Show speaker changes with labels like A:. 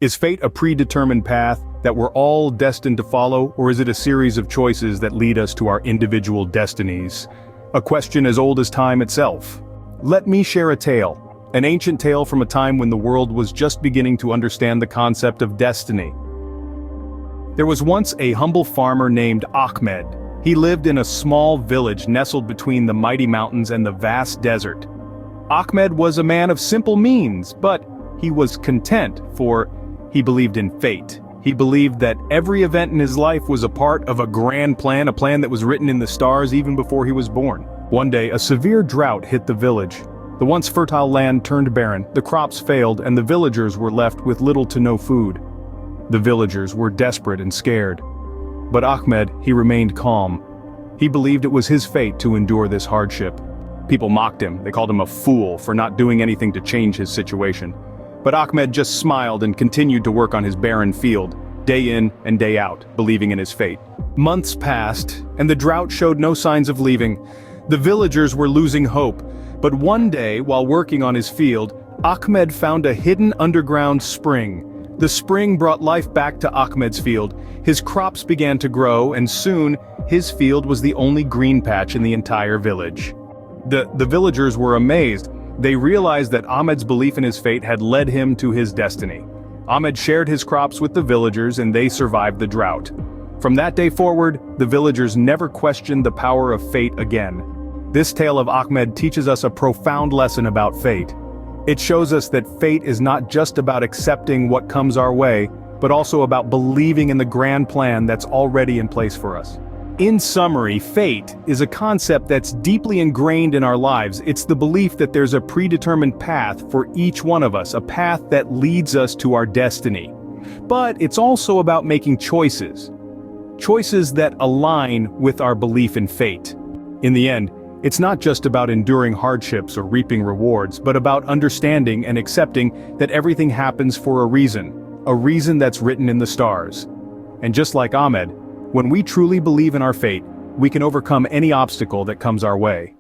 A: Is fate a predetermined path that we're all destined to follow, or is it a series of choices that lead us to our individual destinies? A question as old as time itself. Let me share a tale, an ancient tale from a time when the world was just beginning to understand the concept of destiny. There was once a humble farmer named Ahmed. He lived in a small village nestled between the mighty mountains and the vast desert. Ahmed was a man of simple means, but he was content, for he believed in fate. He believed that every event in his life was a part of a grand plan, a plan that was written in the stars even before he was born. One day, a severe drought hit the village. The once fertile land turned barren, the crops failed, and the villagers were left with little to no food. The villagers were desperate and scared. But Ahmed, he remained calm. He believed it was his fate to endure this hardship. People mocked him, they called him a fool for not doing anything to change his situation. But Ahmed just smiled and continued to work on his barren field, day in and day out, believing in his fate. Months passed, and the drought showed no signs of leaving. The villagers were losing hope. But one day, while working on his field, Ahmed found a hidden underground spring. The spring brought life back to Ahmed's field. His crops began to grow, and soon, his field was the only green patch in the entire village. The villagers were amazed. They realized that Ahmed's belief in his fate had led him to his destiny. Ahmed shared his crops with the villagers and they survived the drought. From that day forward, the villagers never questioned the power of fate again. This tale of Ahmed teaches us a profound lesson about fate. It shows us that fate is not just about accepting what comes our way, but also about believing in the grand plan that's already in place for us. In summary, fate is a concept that's deeply ingrained in our lives. It's the belief that there's a predetermined path for each one of us, a path that leads us to our destiny. But it's also about making choices. Choices that align with our belief in fate. In the end, it's not just about enduring hardships or reaping rewards, but about understanding and accepting that everything happens for a reason that's written in the stars. And just like Ahmed, when we truly believe in our fate, we can overcome any obstacle that comes our way.